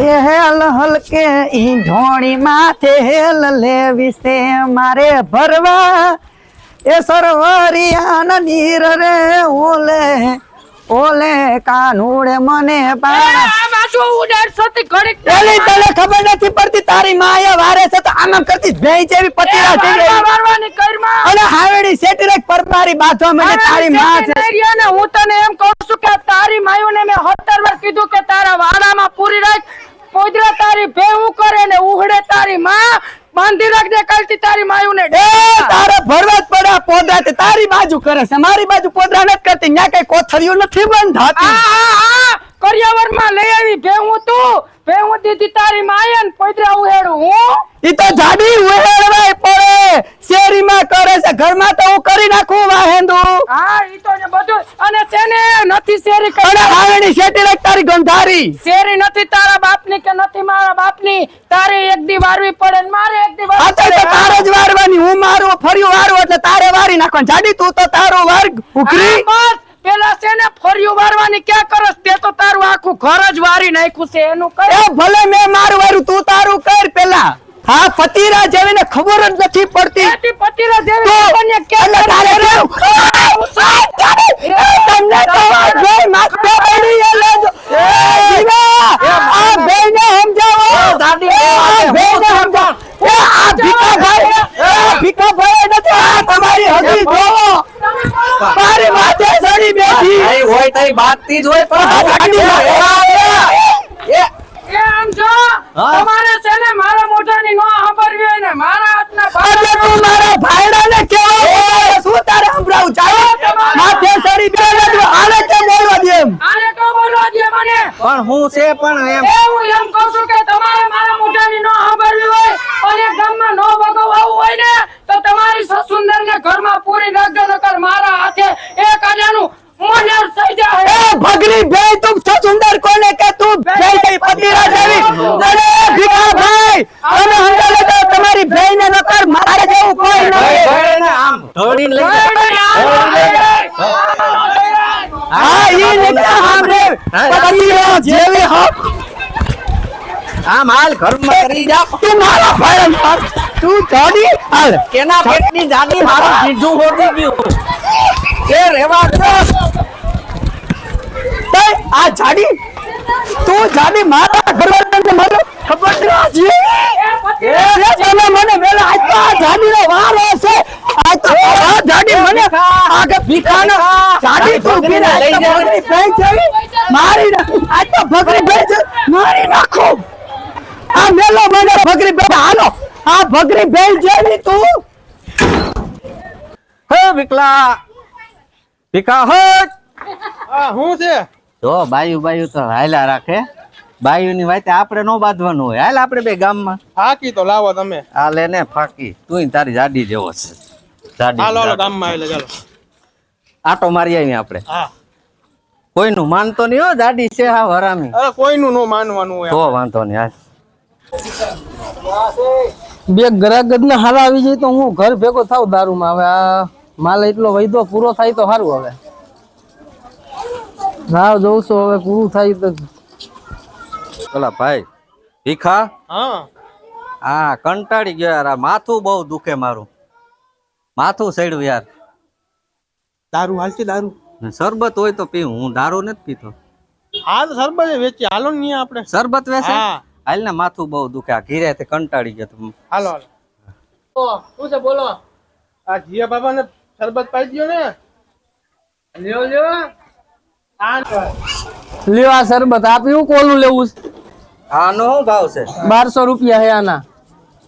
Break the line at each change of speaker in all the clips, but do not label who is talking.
એ હેલ હલકે ઈ ઢોણી માથે હેલ લેવી છે મારે ભરવા એ સરવરિયાના નીર રે ઓલે ઓલે કાનુડે મને તને ખબર નથી પડતી તારી માયા વારે છે તો આમ કરતી ભેઈ જેવી પતિરા જેવી અને હાવેડી સેટરેક પરમારી બાધવા મને તારી માં છે
ને હું તને એમ કહું છું કે તારી માયુને મેં 17 વાર કીધું કે તારા વાડામાં પૂરી રાખ પોદરા તારી ભેવું કરે ને ઉહડે તારી માં બાંધી રાખજે કાલથી તારી માયુને
તારે ભરવા જ પડે પોદરા તે તારી બાજુ કરે છે મારી બાજુ પોદરા નથી કરતી ન્યા કઈ કોથળિયું નથી બંધાતી
કરિયાવરમાં લઈ આવી ભેવું તું ભેવું દીધી તારી માયન પોદરા ઉહેડું હું
ઈ તો જાડી ઉહેડવાય પડે શેરીમાં કરે છે ઘરમાં તો હું કરી નાખું વાહેંદુ
હા ઈ તો ને બધું અને છેને નથી શેરી
કરે હાવેડી શેટી રાખ તારી ગંધારી
શેરી નથી તારા બાપની કે નથી મારા બાપની તારે એક દી વારવી પડે ને મારે એક દી
વારવી પડે તારે જ વારવાની હું મારું ફર્યું વારું એટલે તારે વારી નાખવાનું જાડી તું તો તારો વર્ગ ઉકરી
બસ પેલા છે ને ફર્યું વારવાની ક્યાં કરસ તે તો તારું આખું ઘર જ વારી નાખ્યું છે એનું કઈ
એ ભલે મેં મારું વારું તું તારું કર પેલા હા પતિરા જેવીને ખબર જ નથી પડતી
એટી પતિરા જેવી બને કે
તારે તમને તો ભાઈ માથે પડી એ લેજો જીવા આ બેને સમજાવો દાદી આ બેને સમજાવો એ આ ભીખા ભાઈ નથી આ તમારી હદી જોવો મારી માથે સડી બેઠી
ભાઈ હોય તઈ બાતતી જ હોય પણ
એમ જો તમારે છે ને મારા મોઢાની નો સાંભળવી હોય ને મારા હાથના
એટલે તું મારા ભાઈડાને કેવો શું તારે સંભળાવું ચાલે માથે સડી બેઠી આને કે બોલવા દે એમ
આને તો બોલવા દે મને
પણ હું છે પણ એમ
હું એમ કહું છું કે તમારે મારા મોઢાની નો સાંભળવી હોય અને ગામમાં નો ભગવાવું હોય ને તો તમારી સસુંદર ને ઘરમાં પૂરી રાખજો નકર મારા હાથે એક આજાનું મોનેર થઈ જાય
એ ભગરી બેય તું સુંદર કોને કે તું બેય પતિરા જેવી અરે ભીખા ભાઈ અને હંગાલે તો તમારી બેયને નકર મારે જેવું કોઈ નહીં
આમ ઢોળીને લઈ
હા ઈ નીકળા હામે પતિરા જેવી હક
આમ હાલ ઘરમાં કરી જા
તું મારા ભાઈ તું જાડી હાલ
કેના પેટની જાડી મારું જીજું હોતી ગયું કે રેવા દો
તે આ જાડી તું જાડી મારા ઘરવાળાને મારો ખબર નથી એ તમે મને મેલા આજ તો આ જાડીનો વારો છે આ તો આ જાડી મને આગે ભીખાનો જાડી તું પીને લઈ જાય પેઈ જેવી મારી આજ તો ભગરી બેજ મારી નાખો આ મેલો મને ભગરી બે હાલો આ ભગરી બેલ જેવી તું
હે વિકલા ભીખા હટ
આ હું છે
જો બાયુ તો હાયલા રાખે બાયુની વાતે આપણે નો બાંધવાનું હોય હાલ આપણે બે ગામમાં
ફાકી તો લાવો તમે
આ લે ને ફાકી તું તારી જાડી જેવો છે જાડી
હાલો હાલો ગામમાં આવેલા ચાલો
આટો મારી આવી આપણે
હા
કોઈનું માનતો નહીં હો જાડી છે હા હરામી
અરે કોઈનું નો માનવાનું હોય
તો વાંધો નહીં હાલ
બે ગ્રાહક જ ને હારા આવી જાય તો હું ઘર ભેગો થાવ દારૂમાં હવે આ માલ એટલો વૈધો પૂરો થાય તો સારું હવે રાહ જોઉં છું હવે પૂરું થાય તો
પેલા ભાઈ ભીખા
હા
હા કંટાળી ગયો યાર આ માથું બહુ દુખે મારું માથું સડ્યું યાર
દારૂ હાલતી દારૂ
શરબત હોય તો પીવું હું દારૂ નથી પીતો
હા તો સરબત વેચી હાલો ને આપણે
શરબત વેચે
હા
હાલ ને માથું બહુ દુખે આ ઘીરે તે કંટાળી ગયો તું
હાલો હાલો શું છે બોલો આ જીયા બાબા ને સરબત પાઈ દયો ને લ્યો લ્યો
લ્યો આ શરબત આપ્યું કોલું લેવું છે
આનો શું ભાવ છે
1200 રૂપિયા હે આના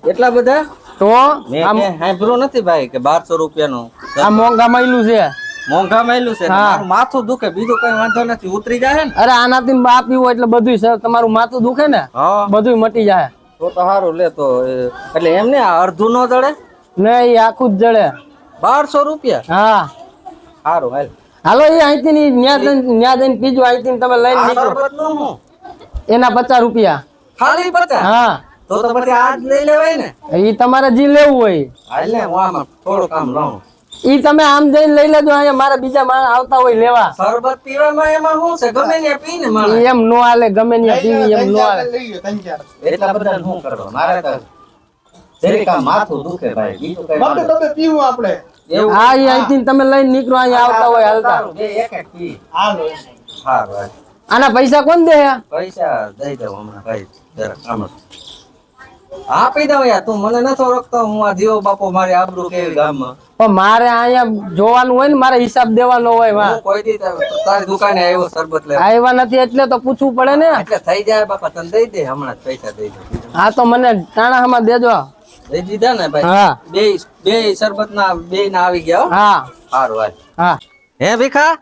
એટલા બધા
તો
મેં
આમ
સાંભળ્યું નથી ભાઈ કે 1200 રૂપિયાનું
આ મોંઘા માયલું છે
મોંઘા મળ્યું છે
હા.
મારું માથું દુખે બીજું કઈ વાંધો નથી ઉતરી જાય ને
અરે આનાથી આપ્યું હોય એટલે બધું સર તમારું માથું દુખે ને
હા
બધું મટી જાય
તો સારું લે તો એટલે એમને અડધું નો જડે
ને એ આખું જ જડે
1200 રૂપિયા
હા
સારું હાલ
હાલો એ અહીંથી ન્યા જઈને પીજો અહીંથી તમે લઈને નીકળો
શરબતનું શું?
એના 50 રૂપિયા
ખાલી 50
હા
તો પછી આજ લઈ લેવાય ને
એ તમારે જે લેવું હોય
હાલ ને હું આમાં થોડું કામ લઉં
ઈ તમે આમ જઈને લઈ લેજો, અહીંયા મારા બીજા માણસ આવતા હોય લેવા.
શરબત પીવામાં એમાં શું છે? ગમે ત્યાં પીને માણસ.
એમ નો હાલે, ગમે ત્યાં પીવી એમ નો હાલે.
લઈ ગયો 3-4
એટલા બધા શું કરો? મારે તો જરીક આમ માથું દુખે ભાઈ, બીજું કઈ
બબે બબે પીવું આપણે
એવું
હા ઈ અહીંથી તમે લઈને નીકળો, અહીંયા આવતા હોય હાલતા.
બે એક એક પી.
હાલો
હારું, હાલ.
આના પૈસા કોણ દે?
પૈસા દઈ દઉં હમણાં ભાઈ, જરાક આમ જ. આપી દઉં યાર, તું મને નતો ઓળખતો. હું આ જીવો બાપો, મારી આબરૂ કેવી ગામમાં.
પણ મારે અહીંયા જોવાનું હોય ને, મારે હિસાબ દેવાનો હોય.
હું કોઈ દી તારી દુકાને આવ્યો શરબત લેવા.
આવ્યા નથી એટલે તો પૂછવું પડે ને.
એટલે થઈ જાય બાપા, તને દઈ દે હમણાં જ પૈસા દઈ દે.
હા તો મને ટાણામાં દેજો.
દઈ દીધા ને ભાઈ?
હા
બે શરબત ના બે ના આવી ગયા હો.
હા
સારું હાલ.
હા.
હે ભીખા,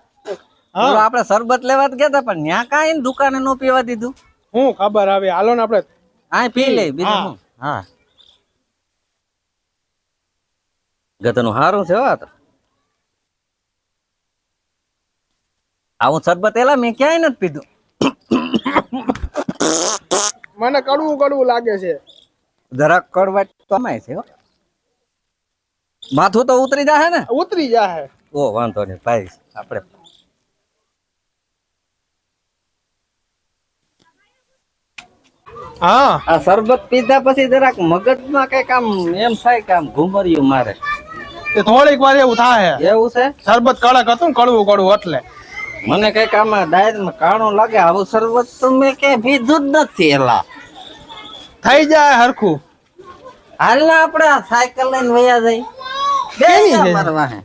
ઓલો આપણે શરબત લેવા જ ગયા તા, પણ ન્યા કાંઈ દુકાને નો પીવા દીધું.
હું ખબર આવે, હાલો ને આપણે
આ પી લે બીજું શું. હા ગતનું હારું છે હો આ તો. આવું શરબત એલા મેં ક્યાંય નથી પીધું.
મને કડવું કડવું લાગે છે.
જરાક કડવાટ તો આમાંય છે હો. માથું તો ઉતરી જાહે ને?
ઉતરી જાહે.
ઓ વાંધો નહીં ભાઈ, આપણે
હા
આ શરબત પીધા પછી જરાક મગજમાં કઈક આમ એમ થાય કે આમ ઘુમરિયું મારે.
તે થોડીક વાર એવું થાય.
એવું છે?
શરબત કડક હતું ને, કડવું કડવું એટલે
મને કઈક આમાં ડાયરમાં કાણું લાગે. આવું શરબત તો મેં ક્યાંય પીધું જ નથી એલા.
થઈ જાય હરખું.
હાલ ને આપણે આ સાયકલ લઈને વયા જઈ.
કેવી છે?
મારવા હે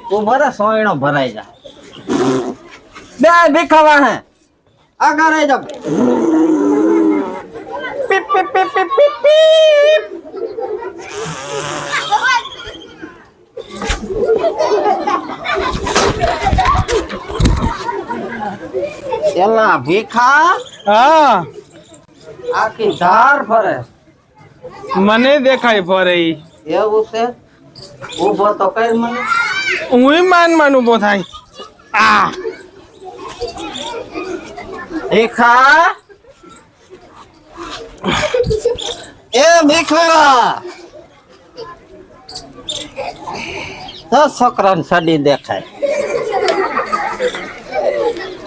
તું ભરે સોયણો ભરાઈ જા. બે ભીખાવા હે આગળ રહી જાવ. પીપ પીપ પીપ પીપ પીપ પીપ. એલા ભીખા,
હા
આખી ધાર ફરે.
મને દેખાય ફરે ઈ.
એવું છે? ઉભો તો કઈ મને.
હું માન ઉભો થાય. આ
ભીખા, એ ભીખા, તો છોકરાને સડી દેખાય.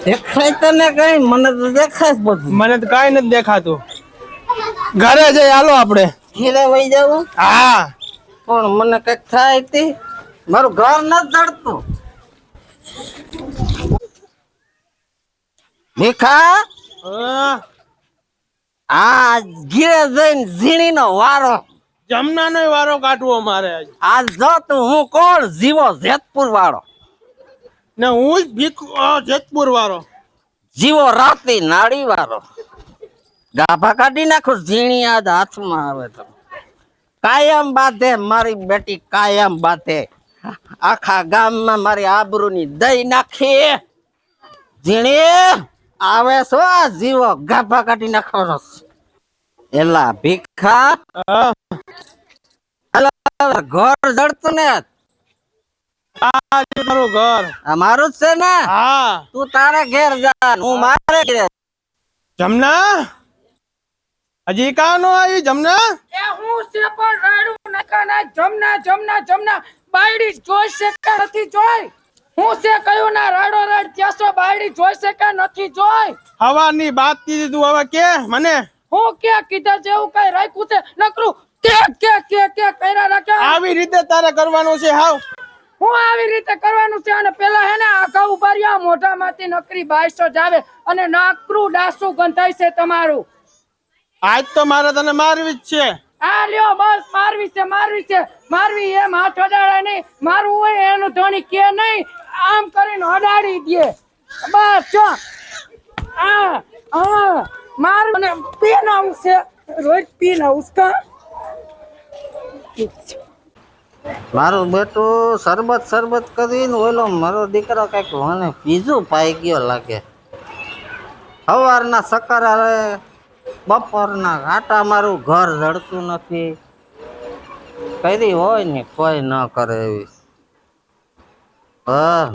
દેખાય તને કઈ? મને તો દેખાય જ બધું.
મને તો કાઈ નથી દેખાતું. ઘરે જઈ હાલો આપણે.
ઘીરે વહી જવું
હા
પણ મને કઈક થાય તી. મારું ઘર નથી જડતું. ભીખા, આ ઘીરે જઈને ઝીણીનો વારો.
જમનાનો વારો કાઢવો મારે આજ.
આ જો તું હું કોણ? જીવો જેતપુર વાળો.
ને હું જ જેતપુર વાળો.
જીવો રાતી નાડી વાળો. ગાભા કાઢી નાખો ઝીણી આજ હાથમાં આવે તો. કાયમ બાંધે મારી બેટી, કાયમ બાંધે. આખા ગામમાં મારી આબરૂની દઈ નાખી. ઝીણી આવે છો આ જીવો ગાભા કાઢી નાખવાનો. એલા ભીખા, ઘર જડતું ને?
આ છે મારું ઘર.
આ મારું જ છે ને?
હા
તું તારે ઘેર જા, હું મારે ઘેર.
જમના હજી કા નો આવી? જમના
એ હું છે પણ રાડું નકાના જમના બાયડી જોઈ છે કે નથી જોઈ? હું છે કયું ના રાડો રાડ ત્યાસો બાયડી જોઈ છે કે નથી જોઈ?
હવાની વાત કીધી તું, હવે કે મને
હું કે કીધા જેવું કઈ રાખ્યું છે નકરું કે કર્યા રાખે.
આવી રીતે તારે કરવાનું છે. હાવ
હું આવી રીતે કરવાનું છે. અને પેલા હે ને આખા ઉભા રહ્યા, મોઢામાંથી નકરી બાયસો જ આવે અને નાકરું ડાસું ગંધાય છે તમારું.
આજ તો મારે તને મારવી જ છે.
આ લ્યો બસ મારવી એમ હાથ અડાડે નહીં. મારવું હોય એનું ધોની કે નહીં, આમ કરીને અડાડી દે બસ. જો મારું ને પીન આવું છે, રોજ પીન આવું કા.
મારું બેટું શરબત કરીને ઓલો મારો દીકરો કઈક મને બીજું પાઈ ગયો લાગે. સવારના સકર આવે, બપોરના આટા મારું ઘર જડતું નથી. કરી હોય ને કોઈ ન કરે એવી.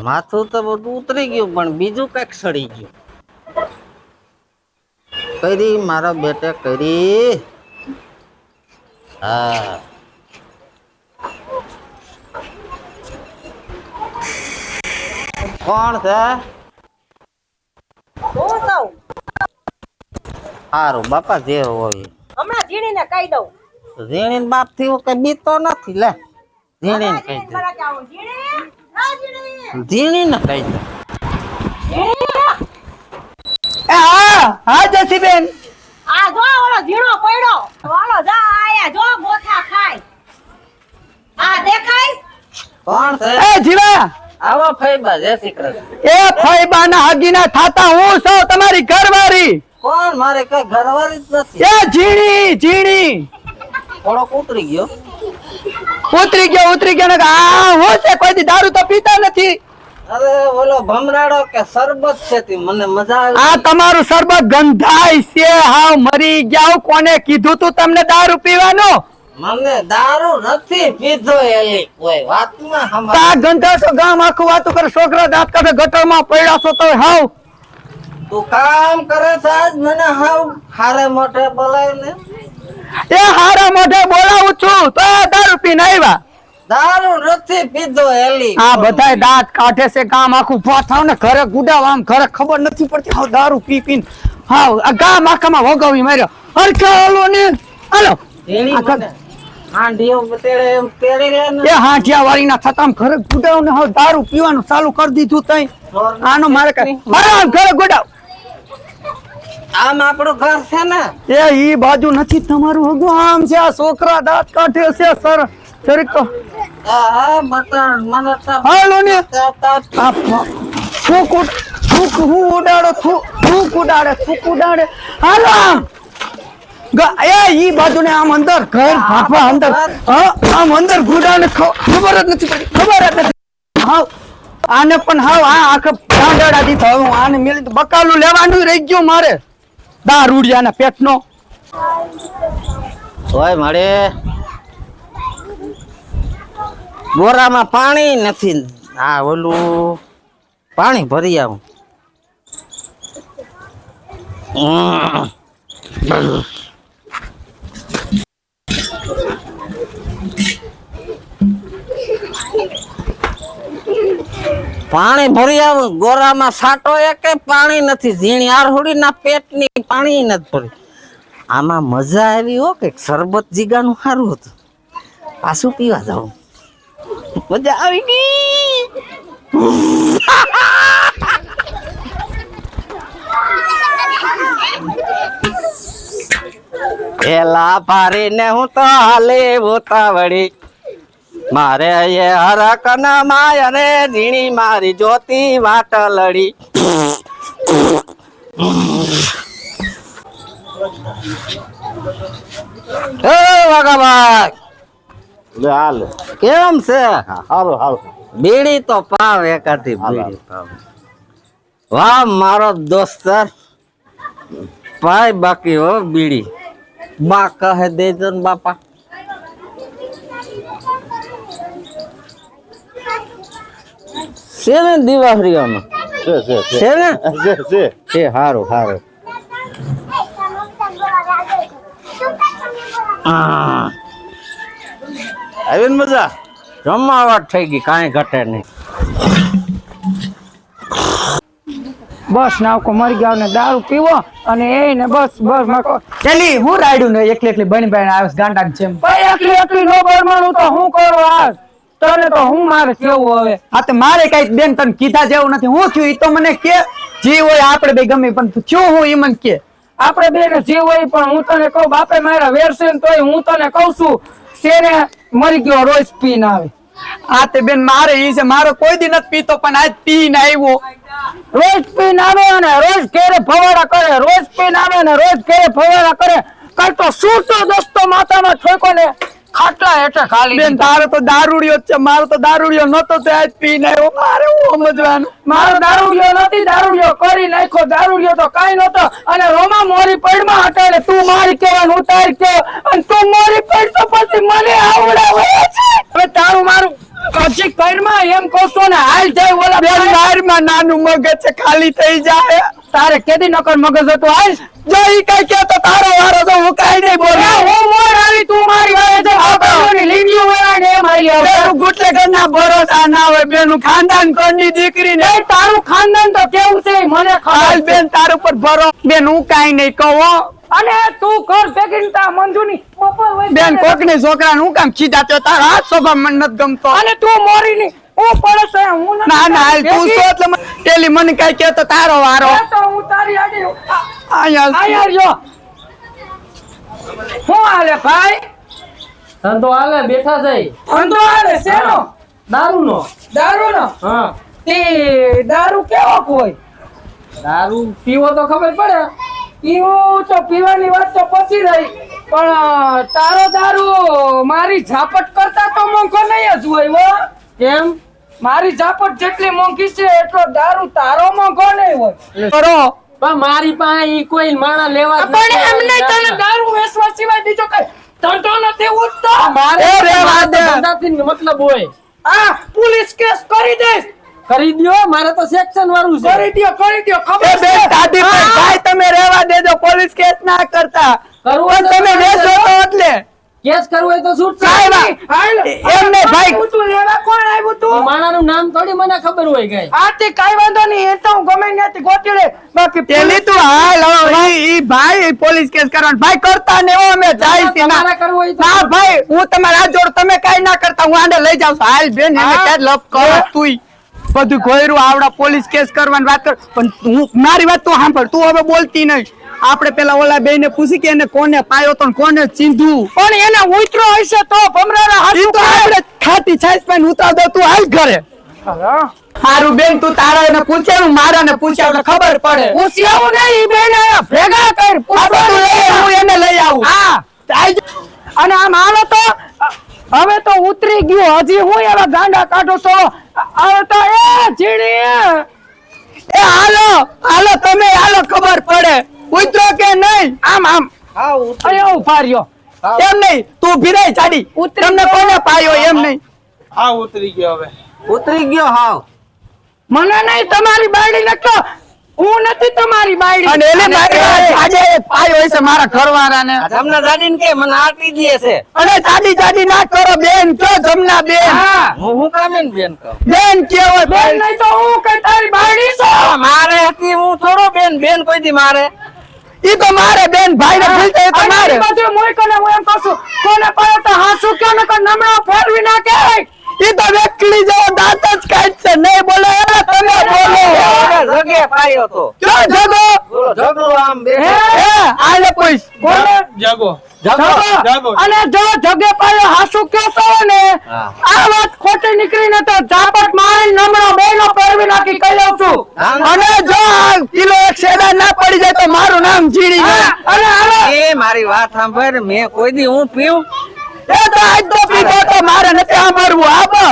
માથું તો બધું ઉતરી ગયું પણ બીજું કઈક સડી ગયું. કરી મારા બેટે કરી. હા કોણ છે?
હું સૌ
સારું બાપા જે હોય.
હમણાં જીણીને કહી દઉં.
ઝીણી બાપ થી હું કઈ બીતો નથી લે. ઝીણી કહી દે.
મારા કે આવું જીણી ના જીણી
ઝીણી ને કહી દે.
એ હા હા જસીબેન
આ જો ઓલો ઝીણો પડ્યો ઓલો જા આયા જો ગોથા ખાય આ દેખાય
કોણ છે?
એ જીવા
આવો ફઈબા જય શ્રી કૃષ્ણ.
એ ફઈબાના હગીના થાતા હું છું તમારી ઘરવાળી.
કોણ? મારે કઈ ઘરવાળી જ નથી.
એ ઝીણી ઝીણી
થોડોક ઉતરી ગયો.
ઉતરી ગયો ને આ હું છે કોઈ દી દારૂ તો પીતા નથી.
અરે ઓલો ભમરાડો કે શરબત છે તી મને મજા
આ
આવી.
તમારું શરબત ગંધાય છે હાવ મરી ગયા. કોને કીધું તું તમને દારૂ પીવાનું?
મને દારૂ નથી પીધો એલી કોઈ વાતમાં હમણાં.
આ ગંધા તો ગામ આખું વાતો કરે. છોકરા દાંત કાઢે ગટરમાં પડ્યા છો તો હાવ
તું કામ કરે છે આજ મને હાવ હારે મોઢે બોલાવીને.
એ હારા મોઢે બોલાવું છું તો આ દારૂ પીને આવ્યા.
દારૂ નથી પીધો એલી.
આ બધાય દાંત કાઢે છે ગામ આખું પાથાવ ને ઘરે ગુડાવ આમ ઘરે ખબર નથી પડતી હાવ દારૂ પી પીને હાવ આ ગામ આખામાં વગાવી માર્યો. હરખે હાલો ને હાલો
ઝીણી મને હાંડીઓ તેડે એમ તેડી લે ને.
એ હાંઠિયા વાળી ના થતા આમ ઘરે ગુડાવ ને હાવ દારૂ પીવાનું ચાલુ કરી દીધું તઈ. આનો મારે કઈ આમ ઘરે ગુડાવ.
આમ આપણું ઘર છે ને.
એ ઈ બાજુ નથી તમારું હગું આમ છે. આ છોકરા દાંત કાઢે છે સર સર તો
હા બતા મને તો
હાલો ને
થૂક
આ થૂક હું ઉડાડે થૂક ઉડાડે હાલો આમ. એ ઈ બાજુ ને આમ અંદર ઘર ભાગવા અંદર આમ અંદર ગુડાને ખબર જ નથી પડી. હાવ આને પણ હાવ આ આખા ડાંડાડા દીધા. હવે હું આને મેલી તો બકાલું લેવાનું રહી ગયું મારે દારૂડિયાના પેટનો.
ઓય મળે બોરામાં પાણી નથી. હા ઓલું પાણી ભરી આવું. પાણી ભરી આવું. ગોરામાં સાટો એક પાણી નથી. ઝીણી આરહુડી ના પેટની પાણી નથી ભરી. આમાં મજા આવી હો કે શરબત જીગાનું સારું હતું. પાછું પીવા જાઉં. મજા આવી ગઈ. એલા ભારીને હું તો હાલે ઉતાવળી. મારે એ હરક ના માય અને ઝીણી મારી જોતી વાટ લડી. એ વાઘાભાઈ
લે હાલ
કેમ છે?
હાલો હાલો
બીડી તો પાવ એકાદી બીડી પાવ. વાહ મારો દોસ્તર ભાઈ બાકી હો બીડી બા કહે દેજો ને બાપા. છે ને દિવાળીઓમાં છે ને છે હારું હારું.
આવી ને મજા.
જમાવટ થઈ ગઈ કાંઈ ઘટે નહીં.
બસ નાવકો મરી ગયો ને દારૂ પીવો અને એ ને બસ ચલી હું રાડ્યું ને એકલી બની આવ્યો ગાંડા જેમ. એકલી નો બરમાણું તો હું કરું આ તને તો હું મારે કેવું હવે. હા તો મારે કઈ બેન તને કીધા જેવું નથી. હું થયું ઈ તો મને કે જી હોય આપણે બે ગમે પણ શું હું ઈ મને કે આપણે બે ને જી હોય પણ હું તને કહું બાપે મારા વેરસે તોય હું તને કહું છું શેરે મરી ગયો રોજ પીને આવે. આ તે બેન મારે ઈ છે મારો કોઈ દી નથી પીતો પણ આજ પીને આવ્યો. રોજ પીને આવે અને રોજ ઘેરે ફવાડા કરે. રોજ પીને આવે ને રોજ ઘેરે ફવાડા કરે. કઈ તો શું દોસ્તો માથામાં ઠોકો ને ખાટલા હેઠે ખાલી. બેન તારો તો દારૂડિયો જ છે. મારો તો દારૂડિયો નતો તે આજ પીને આવ્યો. મારે હું સમજવાનું. મારો દારૂડિયો નથી. દારૂડિયો કરી નાખ્યો. દારૂડિયો તો કાઈ નતો અને રોમા મોરી પડમાં હટાડે તું મારી કહેવાનું હું તારી કે અને તું મોરી પડ તો પછી મને આવડાવે છે. હવે તારું મારું કચી કરમાં એમ કહો ને હાલ જાય ઓલા બેન બારમાં નાનું મગજ છે ખાલી થઈ જાય. તારે કેદી નકર મગજ હતો હાલ જો ઈ કઈ કે તો તારો વારો તો હું કઈ નહીં બોલું. હું મોર આવી તું મારી વારે છે. આપણી લીંડીઓ વેરાને મારી આવે. તું ગુટલે ઘરના ભરોસા ના હોય બેન. ઓલું ખાનદાન કોની દીકરી ને
એ તારું ખાનદાન તો કેવું છે એ મને ખબર
હાલ
છે.
બેન તાર ઉપર ભરો બેન હું કાઈ નહીં કહો
અને તું કર ભેગી તા મંજુની બપોર વઈ
બેન કોકની છોકરા હું કામ ખીજા તો તારો હાથ સ્વભાવ મને નથી ગમતો
અને તું મોરી ની હું પડે છે હું નથી
ના ના હાલ તું
ભેગી.
છો એટલે પેલી મને કઈ કે તો તારો વારો
એ તો હું તારી આડી
અહીંયા
આયાર જો હું હાલે ભાઈ
ધંધો હાલે બેઠા જાય
ધંધો હાલે શેનો
દારૂનો
દારૂનો
હા
તે દારૂ કેવો કોઈ
દારૂ પીવો તો ખબર પડે
પીવું તો પીવાની વાત તો પછી રહી પણ તારો દારૂ મારી ઝાપટ કરતા તો મોંઘો નહીં જ હોય હો
કેમ
મારી ઝાપટ જેટલી મોંઘી છે એટલો દારૂ તારો મોંઘો નહીં હોય
કરો
પણ મારી પાસે ઈ કોઈ માણા લેવા જ
પણ
નથી
એમ નહીં તને દારૂ વેચવા સિવાય બીજો કઈ ધંધો નથી ઉઠતો
મારે
એ રેવા દે.
ધંધાથી મતલબ હોય
આ પોલીસ કેસ કરી દઈશ
કરી દ્યો મારે તો સેક્શન વાળું છે
કરી દ્યો
એ
ખબર
બેન
છે
દાદી ભાઈ તમે રહેવા દેજો પોલીસ કેસ ના કરતા
કરવું
પણ
હોય
તમે
તો
વેચો તો એટલે
કેસ કરવું હોય તો છૂટ
કાંઈ
છે
વાત.
હાલ.
એમ નહીં ભાઈ.
આવ્યું તું લેવા કોણ આવ્યું તું
માણાનું નામ થોડી મને ખબર હોય કઈ
આથી કાઈ વાંધો નહીં એ તો હું ગમે ત્યાંથી ગોતી લે બાકી
પેલી તું હાલ હવે ઈ ભાઈ ઈ પોલીસ કેસ કરવાનો ભાઈ કરતા ને હો અમે જાય છે ના
તમારે કરવું હોય તો
ના ભાઈ હું તમારા હાથ જોડ તમે કાઈ ના કરતા હું આને લઈ જાઉં છું હાલ બેન એને
હા.
ક્યાં લપ કરો તુંય બધું ઘોયરું આવડા પોલીસ કેસ કરવાની વાત કર પણ હું મારી વાત તું સાંભળ તું હવે બોલતી નહીં આપણે પેલા ઓલા બેને પૂછી કે એને કોને પાયો તો ને કોને ચીંધું
પણ એને ઉતરો હશે તો ભમરાના
ઈ
હાથ
તો આપણે ખાટી છાશ પાઈને ઉતાર દો તું હાલ ઘરે હારું બેન તું તારા એને પૂછ્યા મારા ને પૂછ્યા એટલે ખબર પડે
પૂછ્યાવું નહીં બેન ભેગા કર
આ બધું લઈ આવ, હું એને લઈ આવું
હા
આઈ જા.
અને આમ હાલો તો હવે તો ઉતરી ગયું હજી હું એવા ગાંડા કાઢો છો હવે તો એ જીણી
એ હાલો હાલો તમે હાલો ખબર પડે ઉતરો કે નહીં
આમ આમ અરે ઉભા રહ્યો
એમ નહીં તું ભીરાઈ ચાડી
ઉતરી
તમને
ગયો.
કોને પાયો એમ નહીં
હા ઉતરી ગયો હવે
ઉતરી ગયો હાવ
મને નહીં તમારી બાયડી લખતો હું નથી તમારી બાયડી
અને એને આજે પાયો હશે મારા ઘરવાળાને
તમને દાદીને કે મને આટી દે છે
અને ચાડી ચાડી ના કરો બેન કયો જમના બેન
હા
હું કામ એને બેન કહું
બેન કેવો
બેન નહીં તો હું કઈ તારી બાયડી છો
મારે હતી હું થોડો બેન બેન કોઈ દી મારે
ઈ તો મારે બેન ભાઈ ને ભૂલતા એ તો
અને
મારે
ઈ બધું મોય કને હું એમ કહું છું, કોને પાયો તો હાસુ કયો નકર નમણો ફેરવી નાખે
ઈ તો વેકલી જેવો દાંત જ કાઢશે નહીં બોલે એલા તમે બોલો
જગે પાયો તો
ક્યાં જગો
ઝઘડો આમ બે
હે આલે પૂછ
કોને
જાગો
જગો.
જાગો.
અને જો જગે પાયો હાસુ કયો છો ને
હા.
આ વાત ખોટી નીકળીને તો ઝાપટ મારી નમણો બેનો ફેરવી નાખી કહી લઉં છું
અને જો આ કિલો એક શેડા ના પડી જાય તો મારું નામ જીડી
હા,
જાય
અને હવે
એ મારી વાત સાંભળ મેં કોઈ દી હું પીવું
એ તો આજ તો પીધો તો મારે નથી સાંભળવું આપો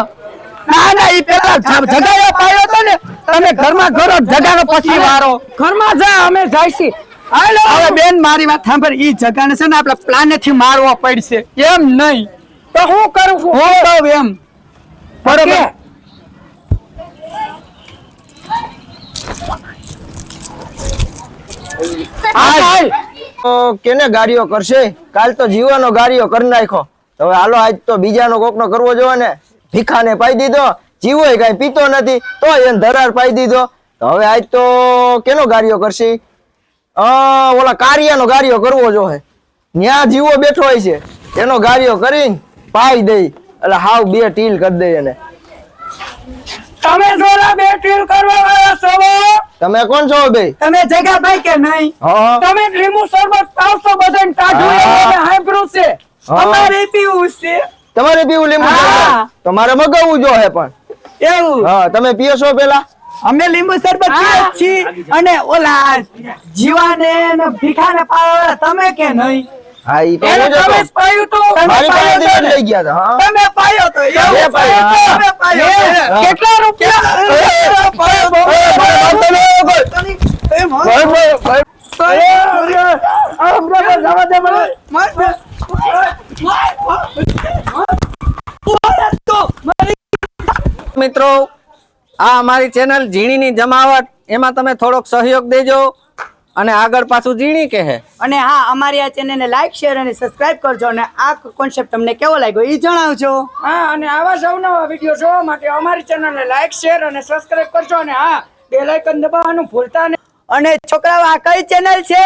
ના ના ઈ પેલા જગાયો પાયો તો ને તમે ઘરમાં ઘરો જગાનો પછી વારો
ઘરમાં જા અમે જાઈશી
હાલો હવે બેન મારી વાત સાંભળ ઈ જગાને છે ને આપણે પ્લાને થી મારવો પડશે એમ નહીં
તો હું કરું છું
હું કહું એમ બરોબર
કે?
તો કેને ગાડીઓ કરશે કાલ તો જીવાનો ગાડીઓ કરી નાખો તો હવે હાલો આજ તો બીજાનો કોકનો કરવો જોવે ને ભીખાને પાઈ દીધો જીવો કઈ પીતો નથી તો એને ધરાર પાઈ દીધો તો હવે આજ તો કેનો ગાડીઓ કરશે ઓલા કારિયાનો ગાડીઓ કરવો જોહે ન્યા જીવો બેઠો હોય છે એનો ગાડીઓ કરીને પાઈ દઈ એટલે હાવ બે ટીલ કરી દઈ એને
તમે જોરા બે ટીલ કરવા વાળા છો
તમે કોણ છો બે
તમે જગા ભાઈ કે નહીં
હા
તમે લીંબુ શરબત પાવશો બધાને ટાઢું
હા.
એને હાંભળ્યું છે
હા.
અમારે પીવું છે
તમારે પીવું લીંબુ
હા.
શરબત? તો મારે મગાવવું જોહે પણ
એવું
હા તમે પીઓ છો પેલા
અમે લીંબુ શરબત પીએ છીએ અને ઓલા જીવાને ને ભીખાને પાવા તમે કે નહીં
હા ઈ તો
એને
હું જ
તમે
હતો.
જ પાયું તું.
મારી
પાયો
પાસેથી
તો
જ લઈ ગયા હતા હા
તમે પાયો તો એવું
બે પાયો.
તમે પાયો
એ, કેટલા રૂપિયા
પાયો તો. જવા દે મને.
મિત્રો આ અમારી ચેનલ ઝીણીની જમાવટ એમાં તમે થોડોક સહયોગ દેજો અને આગળ પાછું ઝીણી કહે.
અને હા, અમારી આ ચેનલને લાઈક શેર અને સબસ્ક્રાઇબ કરજો અને આ કોન્સેપ્ટ તમને કેવો લાગ્યો એ જણાવજો.
હા, અને આવા જ અવનવા વિડીયો જોવા માટે અમારી ચેનલને લાઈક શેર અને સબસ્ક્રાઇબ કરજો અને હા, બેલ આઇકન દબાવવાનું ભૂલતા નહીં.
અને છોકરાઓ, આ કઈ ચેનલ છે?